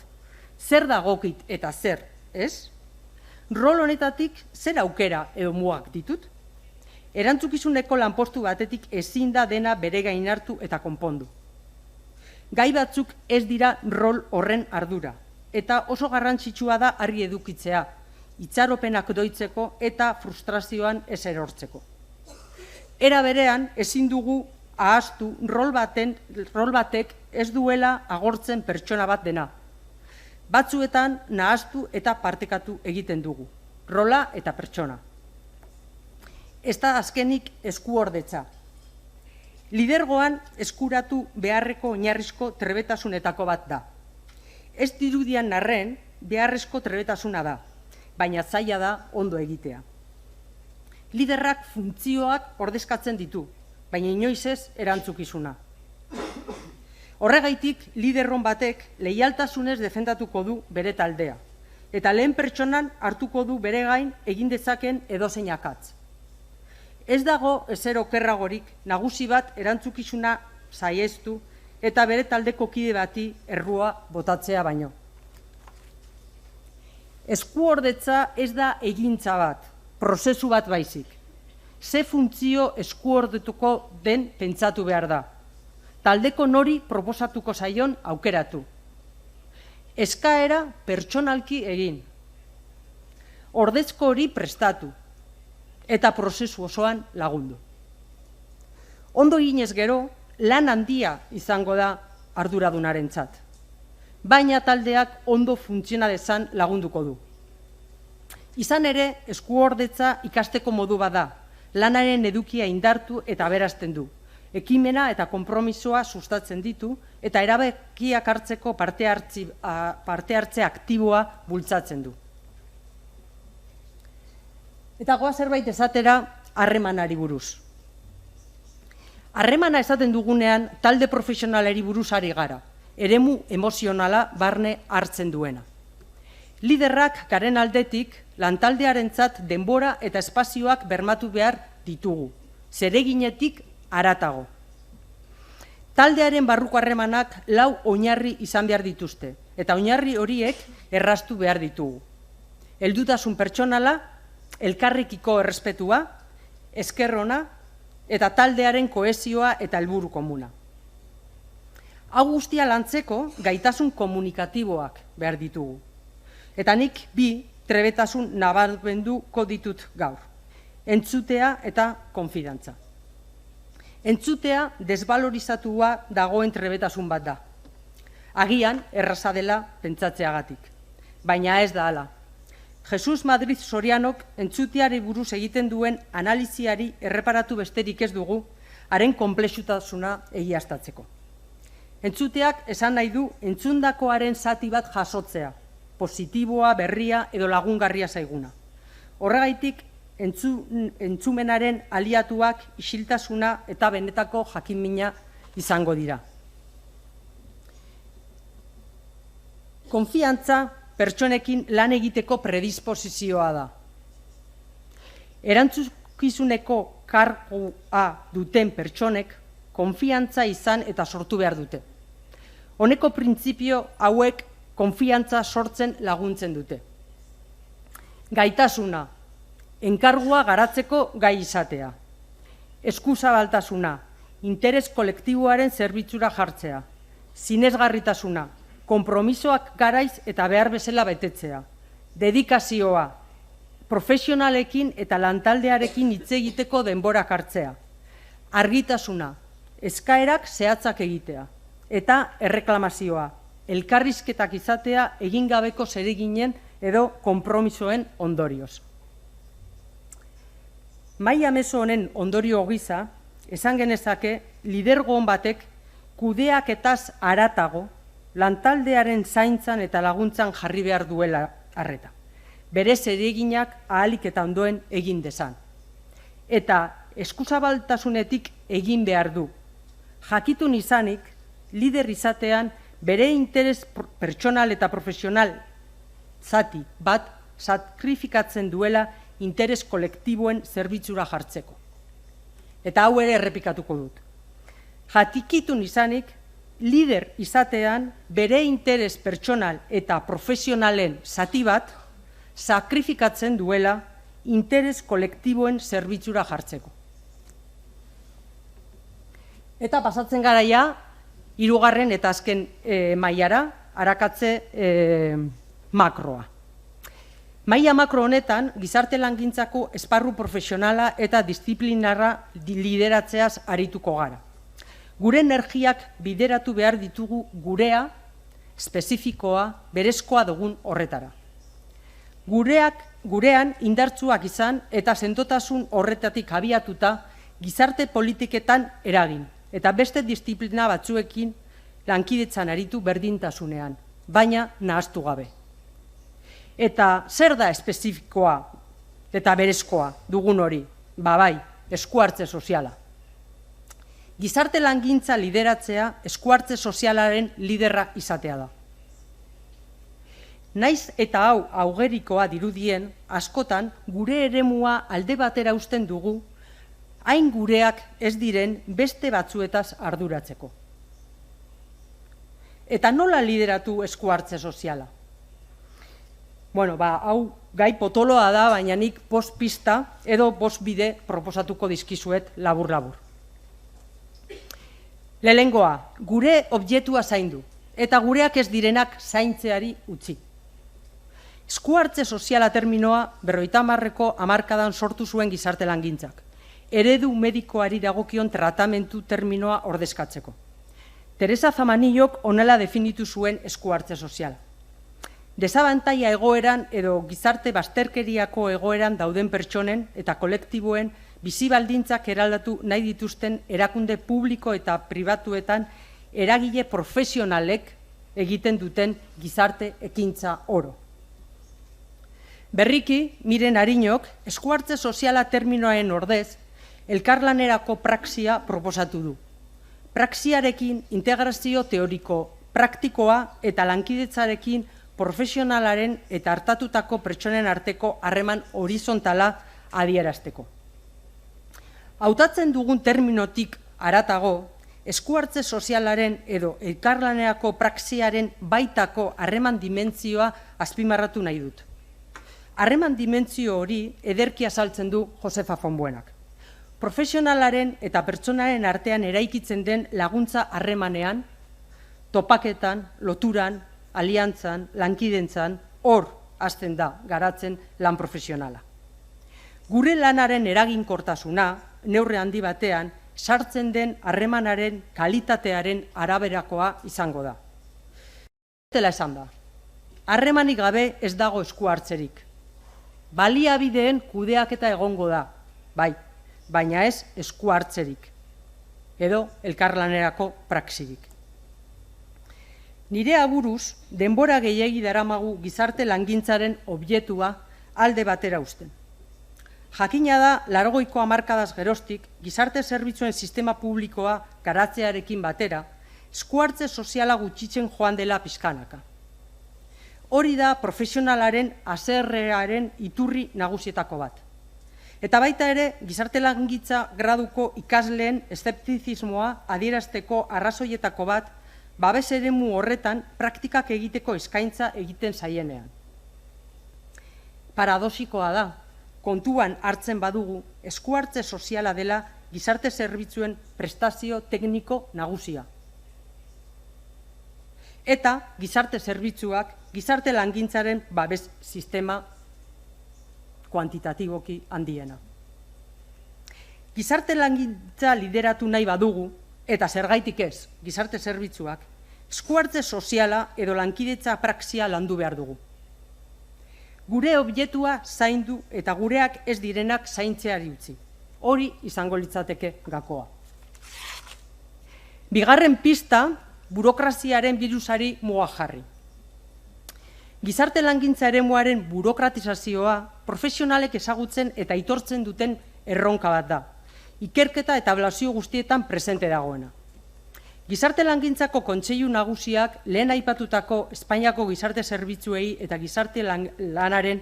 Zer dagokit eta zer, ez? Rol honetatik zer aukera edo mugak ditut? Erantzukizuneko lanpostu batetik ezin da dena bere gain hartu eta konpondu. Gai batzuk ez dira rol horren ardura, eta oso garrantzitsua da argi edukitzea, itxaropenak doitzeko eta frustrazioan ez erortzeko. Era berean, ezin dugu ahaztu rol batek ez duela agortzen pertsona bat dena. Batzuetan nahaztu eta partekatu egiten dugu, rola eta pertsona. Ez da azkenik eskuordetza. Lidergoan eskuratu beharreko oinarrizko trebetasunetako bat da. Ez dirudian arren beharrezko trebetasuna da, baina zaila da ondo egitea. Liderrak funtzioak ordezkatzen ditu, baina inoiz ez erantzukizuna. Horregaitik, liderron batek leialtasunez defendatuko du bere taldea, eta lehen pertsonan hartuko du bere gain egin dezaken edozein akats. Ez dago ezer okerragorik nagusi bat erantzukizuna saihestu eta bere taldeko kide bati errua botatzea baino. Eskuordetza ez da egintza bat, prozesu bat baizik. Ze funtzio eskuordetuko den pentsatu behar da. Taldeko nori proposatuko zaion aukeratu. Eskaera pertsonalki egin. Ordezko hori prestatu. Eta prozesu osoan lagundu. Ondo eginez gero, lan handia izango da arduradunarentzat. Baina taldeak ondo funtziona dezan lagunduko du. Izan ere, eskuordetza ikasteko modu bada, lanaren edukia indartu eta aberazten du. Ekimena eta konpromisoa sustatzen ditu eta erabakiak hartzeko parte hartze aktiboa bultzatzen du. Eta goa zerbait esatera harremanari buruz. Harremana esaten dugunean talde profesionalari buruz ari gara, eremu emozionala barne hartzen duena. Liderrak garen aldetik lantaldearentzat denbora eta espazioak bermatu behar ditugu, zereginetik haratago. Taldearen barruko harremanak 4 oinarri izan behar dituzte, eta oinarri horiek erraztu behar ditugu. Heldutasun pertsonala, elkarrekiko errespetua, esker ona eta taldearen kohesioa eta helburu komuna. Hau guztia lantzeko gaitasun komunikatiboak behar ditugu. Eta nik 2 trebetasun nabarmenduko ditut gaur. Entzutea eta konfidantza. Entzutea desbalorizatua dagoen trebetasun bat da. Agian erraza dela pentsatzeagatik. Baina ez da hala. Jesus Madrid Sorianok entzuteari buruz egiten duen analiziari erreparatu besterik ez dugu, haren konplexutasuna egiaztatzeko. Entzuteak esan nahi du entzundakoaren zati bat jasotzea, positiboa, berria edo lagungarria zaiguna. Horregaitik, entzumenaren aliatuak isiltasuna eta benetako jakinmina izango dira. Konfiantza pertsonekin lan egiteko predisposizioa da. Erantzukizuneko kargua duten pertsonek konfiantza izan eta sortu behar dute. Honeko printzipio hauek konfiantza sortzen laguntzen dute. Gaitasuna, enkargua garatzeko gai izatea. Eskuzabaltasuna, interes kolektiboaren zerbitzura jartzea. Sinesgarritasuna, konpromisoak garaiz eta behar bezala betetzea. Dedikazioa, profesionalekin eta lantaldearekin hitz egiteko denborak hartzea. Argitasuna, eskaerak zehatzak egitea. Eta erreklamazioa, elkarrizketak izatea egin gabeko zereginen edo konpromisoen ondorioz. Maila meso honen ondorio gisa, esan genezake lidergo on batek kudeaketaz haratago lantaldearen zaintzan eta laguntzan jarri behar duela arreta. Bere zereginak ahalik eta ondoen egin dezan. Eta eskuzabaltasunetik egin behar du. Jakitun izanik, lider izatean bere interes pertsonal eta profesional zati bat sakrifikatzen duela interes kolektiboen zerbitzura jartzeko. Eta hau ere errepikatuko dut. Jakitun izanik, lider izatean bere interes pertsonal eta profesionalen zati bat sakrifikatzen duela interes kolektiboen zerbitzura jartzeko. Eta pasatzen garaia, hirugarren eta azken mailara, arakatze makroa. Maila makro honetan, gizarte langintzako esparru profesionala eta disiplinarra lideratzeaz arituko gara. Gure energiak bideratu behar ditugu gurea, espezifikoa, berezkoa dugun horretara. Gurean indartsuak izan eta sendotasun horretatik abiatuta gizarte politiketan eragin, eta beste disiplina batzuekin lankidetzan aritu berdintasunean, baina nahaztu gabe. Eta zer da espezifikoa eta berezkoa dugun hori? Bai, eskuhartze soziala. Gizarte langintza lideratzea eskuhartze sozialaren liderra izatea da. Naiz eta hau augerikoa dirudien, askotan gure eremua alde batera uzten dugu, hain gureak ez diren beste batzuetaz arduratzeko. Eta nola lideratu eskuhartze soziala? Hau gai potoloa da, baina nik bost pista edo bost bide proposatuko dizkizuet labur-labur. Lehenengoa, gure objektua zaindu, eta gureak ez direnak zaintzeari utzi. Eskuhartze soziala terminoa 50ko hamarkadan sortu zuen gizarte langintzak, eredu medikoari dagokion tratamentu terminoa ordezkatzeko. Teresa Zamanillok honela definitu zuen eskuhartze soziala. Desabantaila egoeran edo gizarte bazterkeriako egoeran dauden pertsonen eta kolektiboen bizi baldintzak eraldatu nahi dituzten erakunde publiko eta pribatuetan eragile profesionalek egiten duten gizarte ekintza oro. Berriki, Miren Ariñok, eskuhartze soziala terminoaren ordez, elkarlanerako praxia proposatu du. Praxiarekin integrazio teoriko, praktikoa eta lankidetzarekin profesionalaren eta hartatutako pertsonen arteko harreman horizontala adierazteko. Hautatzen dugun terminotik haratago, eskuhartze sozialaren edo elkarlanerako praxiaren baitako harreman dimentzioa azpimarratu nahi dut. Harreman dimentzio hori ederki azaltzen du Josefa Fonbuenak. Profesionalaren eta pertsonaren artean eraikitzen den laguntza harremanean, topaketan, loturan, aliantzan, lankidentzan, hor hasten da garatzen lan profesionala. Gure lanaren eraginkortasuna, neurri handi batean, sartzen den harremanaren kalitatearen araberakoa izango da. Dela esan da, harremanik gabe ez dago eskuhartzerik. Baliabideen kudeaketa egongo da, bai, baina ez eskuhartzerik, edo elkarlanerako praxirik. Nire aburuz, denbora gehiegi daramagu gizarte langintzaren objektua alde batera uzten. Jakina da, 80ko hamarkadaz geroztik, gizarte zerbitzuen sistema publikoa garatzearekin batera, eskuhartze soziala gutxitzen joan dela pixkanaka. Hori da profesionalaren haserrearen iturri nagusietako bat. Eta baita ere, gizarte langintza graduko ikasleen eszeptizismoa adierazteko arrazoietako bat, babes eremu horretan praktikak egiteko eskaintza egiten zaienean. Paradoxikoa da, kontuan hartzen badugu, eskuhartze soziala dela gizarte zerbitzuen prestazio tekniko nagusia. Eta gizarte zerbitzuak, gizarte langintzaren babes sistema kuantitatiboki handiena. Gizarte langintza lideratu nahi badugu, eta zergaitik ez, gizarte zerbitzuak, eskuhartze soziala edo lankidetza praxia landu behar dugu. Gure objektua zaindu eta gureak ez direnak zaintzeari utzi. Hori izango litzateke gakoa. Bigarren pista, burokraziaren birusari muga jarri. Gizarte langintza eremuaren burokratizazioa profesionalek ezagutzen eta aitortzen duten erronka bat da, ikerketa eta ebaluazio guztietan presente dagoena. Gizarte langintzako kontseilu nagusiak lehen aipatutako Espainiako gizarte zerbitzuei eta gizarte lanaren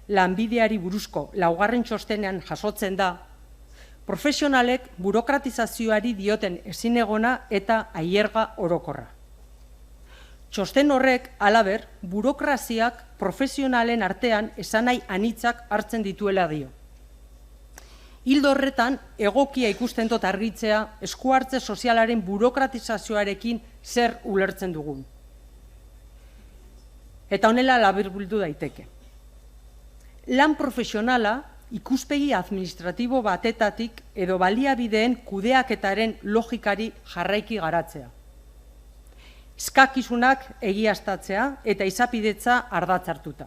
lanbideari buruzko laugarren txostenean jasotzen da, profesionalek burokratizazioari dioten ezinegona eta aierga orokorra. Txosten horrek, halaber, burokraziak profesionalen artean esanai anitzak hartzen dituela dio. Ildo horretan, egokia ikusten dut argitzea eskuhartze sozialaren burokratizazioarekin zer ulertzen dugun. Eta honela laburbildu daiteke. Lan profesionala ikuspegi administratibo batetatik edo baliabideen kudeaketaren logikari jarraiki garatzea. Eskakizunak egiaztatzea eta izapidetza ardatz hartuta.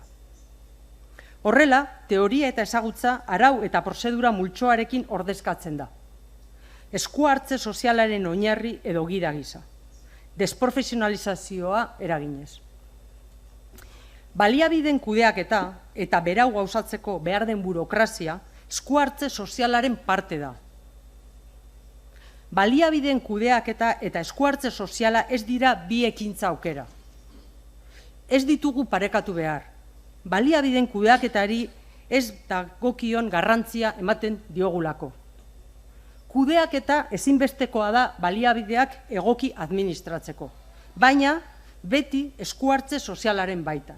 Horrela, teoria eta ezagutza arau eta prozedura multzoarekin ordezkatzen da. Eskuhartze sozialaren oinarri edo gida gisa. Desprofesionalizazioa eraginez. Baliabideen kudeaketa eta berau gauzatzeko behar den burokrazia eskuhartze sozialaren parte da. Baliabideen kudeaketa eta eskuhartze soziala ez dira bi ekintza aukera. Ez ditugu parekatu behar. Baliabideen kudeaketari ez dagokion garrantzia ematen diogulako. Kudeaketa ezinbestekoa da baliabideak egoki administratzeko, baina beti eskuhartze sozialaren baitan.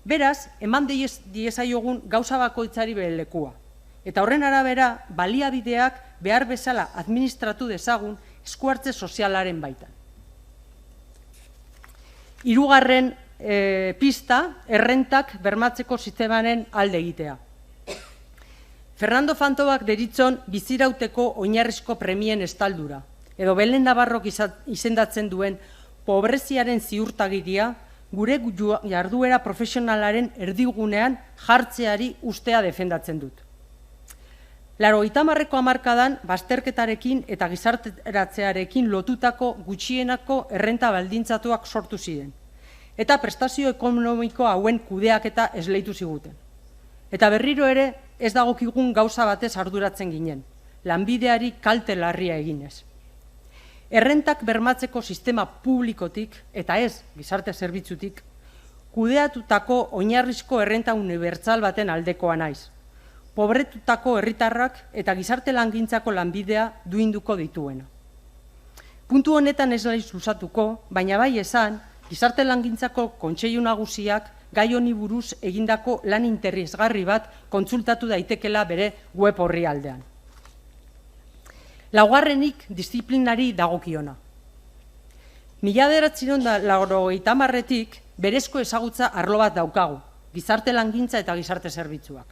Beraz, eman diezaiogun gauza bakoitzari bere lekua. Eta horren arabera, baliabideak behar bezala administratu dezagun eskuhartze sozialaren baitan. Hirugarren pista, errentak bermatzeko sistemaren alde egitea. Fernando Fantobak deritzon bizirauteko oinarrizko premien estaldura, edo Belen Navarrok izendatzen duen pobreziaren ziurtagiria, gure jarduera profesionalaren erdigunean jartzeari ustea defendatzen dut. 80ko hamarkadan bazterketarekin eta gizarteratzearekin lotutako gutxienako errenta baldintzatuak sortu ziren, eta prestazio ekonomiko hauen kudeaketa esleitu ziguten. Eta berriro ere ez dagokigun gauza batez arduratzen ginen, lanbideari kalte larria eginez. Errentak bermatzeko sistema publikotik, eta ez gizarte zerbitzutik, kudeatutako oinarrizko errenta unibertsal baten aldekoa naiz. Pobretutako herritarrak eta gizarte langintzako lanbidea duinduko dituena. Puntu honetan ez naiz luzatuko, baina bai esan, gizarte langintzako kontseilu nagusiak gai honi buruz egindako lan interesgarri bat kontsultatu daitekela bere web orrialdean. Laugarrenik disiplinari dagokiona. 1980etik berezko ezagutza arlo bat daukagu, gizarte langintza eta gizarte zerbitzuak.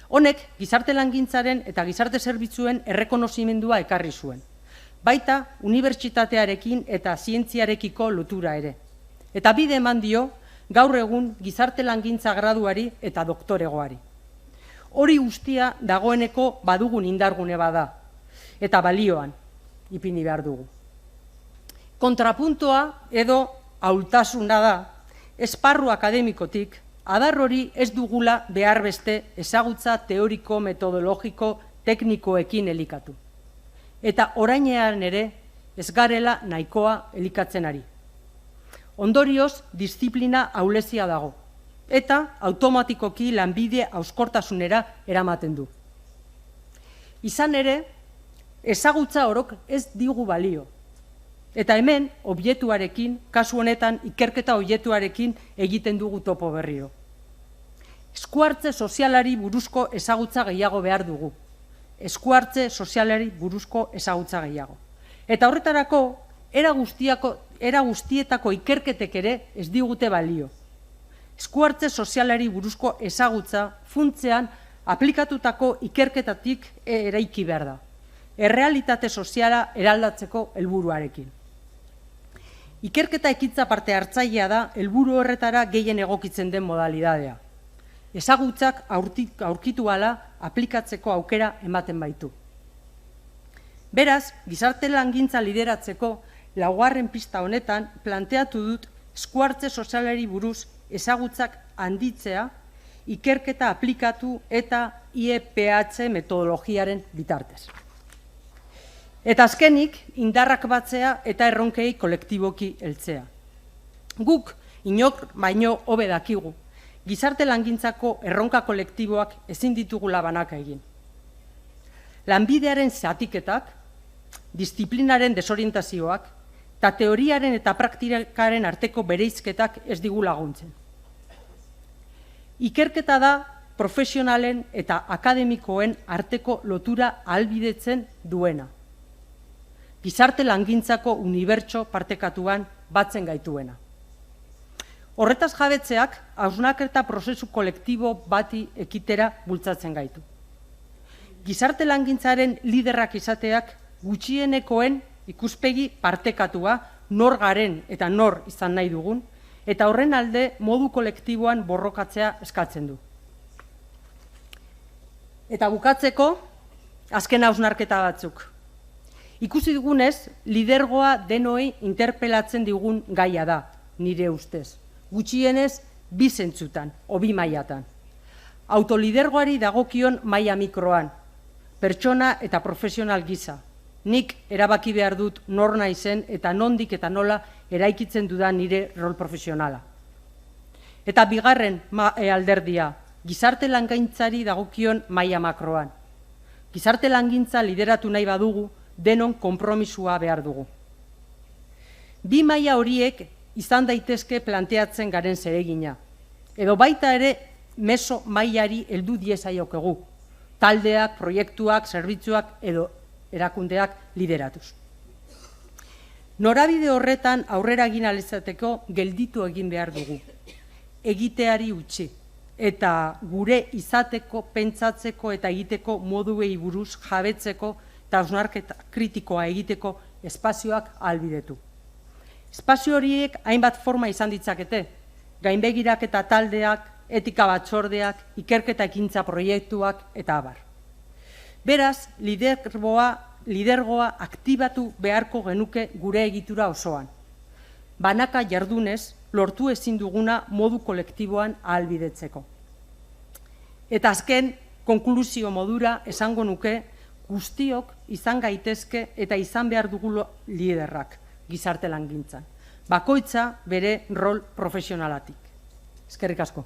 Honek gizarte langintzaren eta gizarte zerbitzuen errekonozimendua ekarri zuen, baita unibertsitatearekin eta zientziarekiko lotura ere. Eta bide eman dio gaur egun gizarte langintza graduari eta doktoregoari. Hori guztia dagoeneko badugun indargune bada, eta balioan ipini behar dugu. Kontrapuntoa edo ahultasuna da, esparru akademikotik, adar hori ez dugula behar beste ezagutza teoriko, metodologiko, teknikoekin elikatu. Eta orainean ere ez garela nahikoa elikatzen ari. Ondorioz, disiplina ahulezia dago, eta automatikoki lanbide hauskortasunera eramaten du. Izan ere, ezagutza orok ez digu balio. Eta hemen, objektuarekin, kasu honetan ikerketa objektuarekin egiten dugu topo berriro. Eskuhartze sozialari buruzko ezagutza gehiago behar dugu. Eskuhartze sozialari buruzko ezagutza gehiago. Eta horretarako, era guztietako ikerketek ere ez digute balio. Eskuhartze sozialari buruzko ezagutza funtzean aplikatutako ikerketatik eraiki behar da. Errealitate soziala eraldatzeko helburuarekin. Ikerketa ekintza parte hartzailea da helburu horretara gehien egokitzen den modalidadea. Ezagutzak aurkitu ahala aplikatzeko aukera ematen baitu. Beraz, gizarte langintza lideratzeko laugarren pista honetan planteatu dut eskuhartze sozialari buruz ezagutzak handitzea, ikerketa aplikatu eta IEPH metodologiaren bitartez. Eta azkenik, indarrak batzea eta erronkei kolektiboki heltzea. Guk, inok baino hobe dakigu, gizarte langintzako erronka kolektiboak ezin ditugula banaka egin. Lanbidearen zatiketak, disiplinaren desorientazioak, eta teoriaren eta praktikaren arteko bereizketak ez digu laguntzen. Ikerketa da profesionalen eta akademikoen arteko lotura ahalbidetzen duena. Gizarte langintzako unibertso partekatuan batzen gaituena. Horretaz jabetzeak, hausnarketa prozesu kolektibo bati ekitera bultzatzen gaitu. Gizarte langintzaren liderrak izateak gutxienekoen ikuspegi partekatua nor garen eta nor izan nahi dugun, eta horren alde modu kolektiboan borrokatzea eskatzen du. Eta bukatzeko, azken hausnarketa batzuk. Ikusi dugunez, lidergoa denoi interpelatzen digun gaia da, nire ustez. Gutxienez, bi zentzutan, o bi mailatan. Autolidergoari dagokion maila mikroan, pertsona eta profesional gisa. Nik erabaki behar dut nor naizen eta nondik eta nola eraikitzen dudan nire rol profesionala. Eta bigarren alderdia, gizarte langintzari dagokion maila makroan. Gizarte langintza lideratu nahi badugu, denon konpromisua behar dugu. Bi maila horiek izan daitezke planteatzen garen zeregina. Edo baita ere meso mailari heldu diezaiokegu, taldeak, proiektuak, zerbitzuak edo erakundeak lideratuz. Norabide horretan aurrera egin ahal izateko gelditu egin behar dugu. Egiteari utzi eta gure izateko, pentsatzeko eta egiteko moduei buruz jabetzeko eta hausnarketa kritikoa egiteko espazioak ahalbidetu. Espazio horiek hainbat forma izan ditzakete, gainbegiraketa taldeak, etika batzordeak, ikerketa ekintza proiektuak eta abar. Beraz, lidergoa aktibatu beharko genuke gure egitura osoan. Banaka jardunez, lortu ezin duguna modu kolektiboan ahalbidetzeko. Eta azken, konklusio modura esango nuke, guztiok izan gaitezke eta izan behar dugu liderrak gizarte langintzan. Bakoitza bere rol profesionalatik. Eskerrik asko.